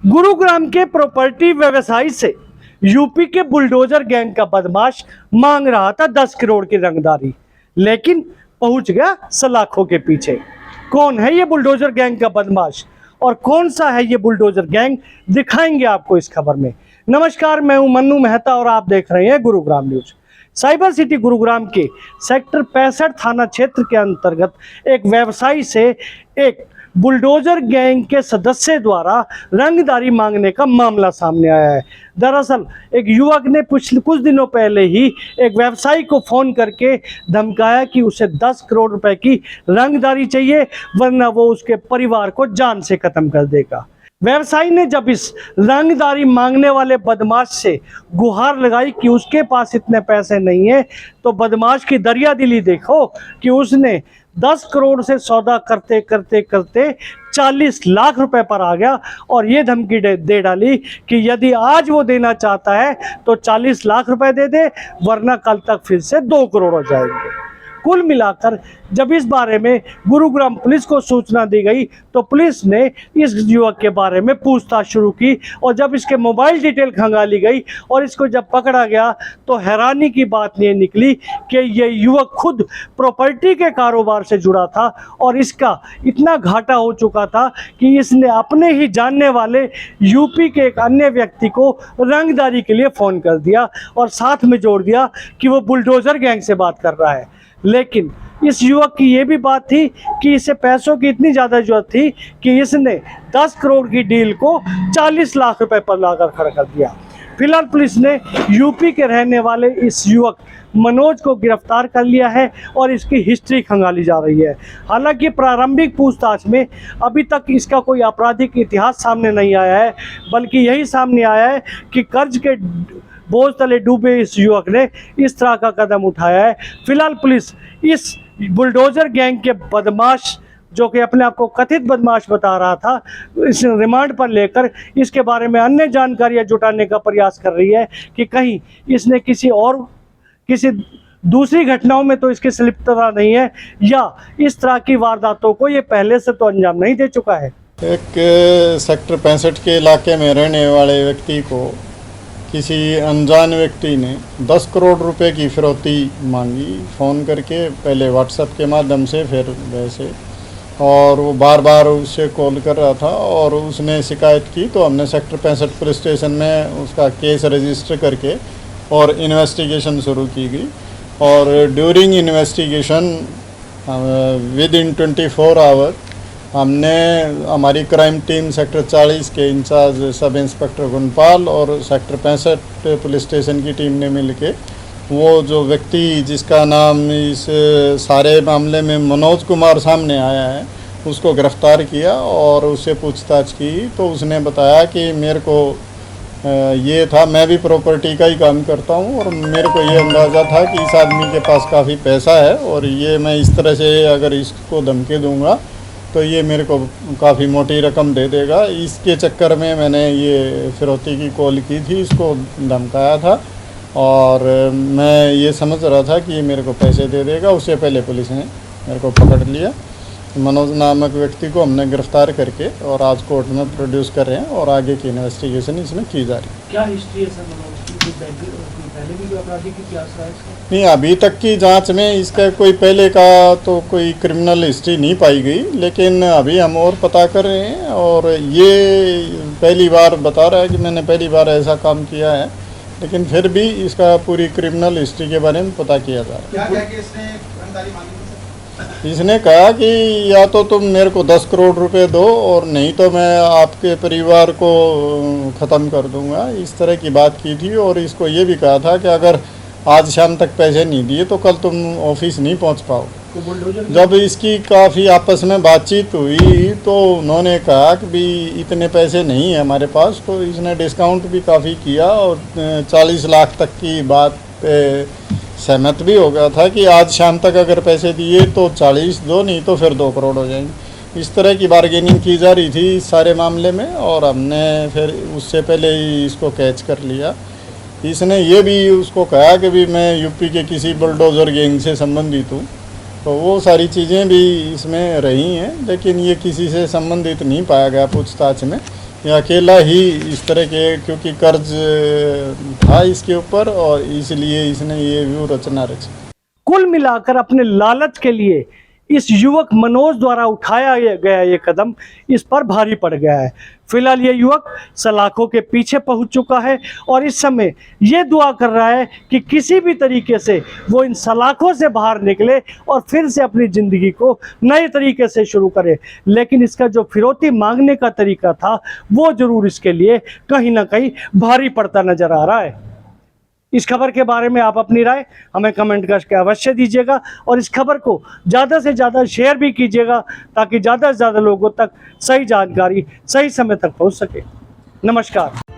गुरुग्राम के प्रॉपर्टी व्यवसायी से यूपी के बुलडोजर गैंग का बदमाश मांग रहा था 10 करोड़ की रंगदारी, लेकिन पहुंच गया सलाखों के पीछे। कौन है ये बुलडोजर गैंग का बदमाश और कौन सा है ये बुलडोजर गैंग, दिखाएंगे आपको इस खबर में। नमस्कार, मैं हूं मन्नू मेहता और आप देख रहे हैं Gurugram news. Cyber city Gurugram के सेक्टर 65 थाना क्षेत्र के अंतर्गत एक व्यवसायी से एक बुलडोजर गैंग के सदस्य द्वारा रंगदारी मांगने का मामला सामने आया है। दरअसल एक युवक ने कुछ दिनों पहले ही एक व्यवसायी को फोन करके धमकाया कि उसे 10 करोड़ रुपए की रंगदारी चाहिए, वरना वो उसके परिवार को जान से खत्म कर देगा। व्यवसायी ने जब इस रंगदारी मांगने वाले बदमाश से गुहार लगाई कि उसके पास इतने पैसे नहीं है, तो बदमाश की दरियादिली देखो कि उसने 10 करोड़ से सौदा करते करते करते 40 लाख रुपए पर आ गया और ये धमकी दे डाली कि यदि आज वो देना चाहता है तो 40 लाख रुपए दे दे, वरना कल तक फिर से 2 करोड़ हो जाएंगे। कुल मिलाकर जब इस बारे में गुरुग्राम पुलिस को सूचना दी गई तो पुलिस ने इस युवक के बारे में पूछताछ शुरू की और जब इसके मोबाइल डिटेल खंगाली गई और इसको जब पकड़ा गया तो हैरानी की बात ये निकली कि ये युवक खुद प्रॉपर्टी के कारोबार से जुड़ा था और इसका इतना घाटा हो चुका था कि इसने अपने ही जानने वाले यूपी के एक अन्य व्यक्ति को रंगदारी के लिए फ़ोन कर दिया और साथ में जोड़ दिया कि वो बुलडोजर गैंग से बात कर रहा है। लेकिन इस युवक की ये भी बात थी कि इसे पैसों की इतनी ज़्यादा जरूरत थी कि इसने 10 करोड़ की डील को 40 लाख रुपए पर लाकर खड़ा कर दिया। फिलहाल पुलिस ने यूपी के रहने वाले इस युवक मनोज को गिरफ्तार कर लिया है और इसकी हिस्ट्री खंगाली जा रही है। हालांकि प्रारंभिक पूछताछ में अभी तक इसका कोई आपराधिक इतिहास सामने नहीं आया है, बल्कि यही सामने आया है कि कर्ज के बोझ तले डूबे इस युवक ने इस तरह का कदम उठाया है। फिलहाल पुलिस इस बुलडोजर गैंग के बदमाश, जो कि अपने आप को कथित बदमाश बता रहा था, इस रिमांड पर लेकर इसके बारे में अन्य जानकारियां जुटाने का प्रयास कर रही है कि कहीं इसने किसी दूसरी घटनाओं में तो इसकी संलिप्तता नहीं है या इस तरह की वारदातों को ये पहले से तो अंजाम नहीं दे चुका है। एक सेक्टर 65 के इलाके में रहने वाले व्यक्ति को किसी अनजान व्यक्ति ने 10 करोड़ रुपए की फिरौती मांगी फ़ोन करके, पहले व्हाट्सएप के माध्यम से फिर वैसे, और वो बार बार उससे कॉल कर रहा था और उसने शिकायत की तो हमने सेक्टर 65 पुलिस स्टेशन में उसका केस रजिस्टर करके और इन्वेस्टिगेशन शुरू की गई। और during investigation within 24 hour हमने, हमारी क्राइम टीम सेक्टर 40 के इंचार्ज सब इंस्पेक्टर गुनपाल और सेक्टर 65 पुलिस स्टेशन की टीम ने मिलके वो जो व्यक्ति जिसका नाम इस सारे मामले में मनोज कुमार सामने आया है, उसको गिरफ्तार किया और उससे पूछताछ की तो उसने बताया कि मेरे को ये था, मैं भी प्रॉपर्टी का ही काम करता हूँ और मेरे को ये अंदाज़ा था कि इस आदमी के पास काफ़ी पैसा है और ये मैं इस तरह से अगर इसको धमकी दूँगा तो ये मेरे को काफ़ी मोटी रकम दे देगा। इसके चक्कर में मैंने ये फिरौती की कॉल की थी, इसको धमकाया था और मैं ये समझ रहा था कि ये मेरे को पैसे दे देगा। उससे पहले पुलिस ने मेरे को पकड़ लिया। मनोज नामक व्यक्ति को हमने गिरफ्तार करके और आज कोर्ट में प्रोड्यूस कर रहे हैं और आगे की इन्वेस्टिगेशन इसमें की जा रही है। क्या हिस्ट्री है सर मनोज की? पहले भी कोई आपराधिक इतिहास रहा है इसका? नहीं, अभी तक की जांच में इसका कोई पहले का तो कोई क्रिमिनल हिस्ट्री नहीं पाई गई, लेकिन अभी हम और पता कर रहे हैं और ये पहली बार बता रहा है कि मैंने पहली बार ऐसा काम किया है, लेकिन फिर भी इसका पूरी क्रिमिनल हिस्ट्री के बारे में पता किया जा रहा है। इसने कहा कि या तो तुम मेरे को 10 करोड़ रुपए दो और नहीं तो मैं आपके परिवार को ख़त्म कर दूंगा, इस तरह की बात की थी। और इसको ये भी कहा था कि अगर आज शाम तक पैसे नहीं दिए तो कल तुम ऑफिस नहीं पहुंच पाओगे। जब इसकी काफ़ी आपस में बातचीत हुई तो उन्होंने कहा कि भी इतने पैसे नहीं है हमारे पास, तो इसने डिस्काउंट भी काफ़ी किया और 40 लाख तक की बात पे सहमत भी हो गया था कि आज शाम तक अगर पैसे दिए तो 40 दो, नहीं तो फिर 2 करोड़ हो जाएंगे। इस तरह की बार्गेनिंग की जा रही थी इस सारे मामले में और हमने फिर उससे पहले ही इसको कैच कर लिया। इसने ये भी उसको कहा कि भी मैं यूपी के किसी बुलडोजर गैंग से संबंधित हूँ, तो वो सारी चीज़ें भी इसमें रही हैं, लेकिन ये किसी से संबंधित नहीं पाया गया पूछताछ में। ये अकेला ही इस तरह के, क्योंकि कर्ज था इसके ऊपर और इसलिए इसने ये व्यू रचना रची। कुल मिलाकर अपने लालच के लिए इस युवक मनोज द्वारा उठाया गया ये कदम इस पर भारी पड़ गया है। फिलहाल ये युवक सलाखों के पीछे पहुंच चुका है और इस समय ये दुआ कर रहा है कि किसी भी तरीके से वो इन सलाखों से बाहर निकले और फिर से अपनी ज़िंदगी को नए तरीके से शुरू करे। लेकिन इसका जो फिरौती मांगने का तरीका था वो ज़रूर इसके लिए कहीं ना कहीं भारी पड़ता नज़र आ रहा है। इस खबर के बारे में आप अपनी राय हमें कमेंट करके अवश्य दीजिएगा और इस खबर को ज़्यादा से ज़्यादा शेयर भी कीजिएगा ताकि ज़्यादा से ज़्यादा लोगों तक सही जानकारी सही समय तक पहुंच सके। नमस्कार।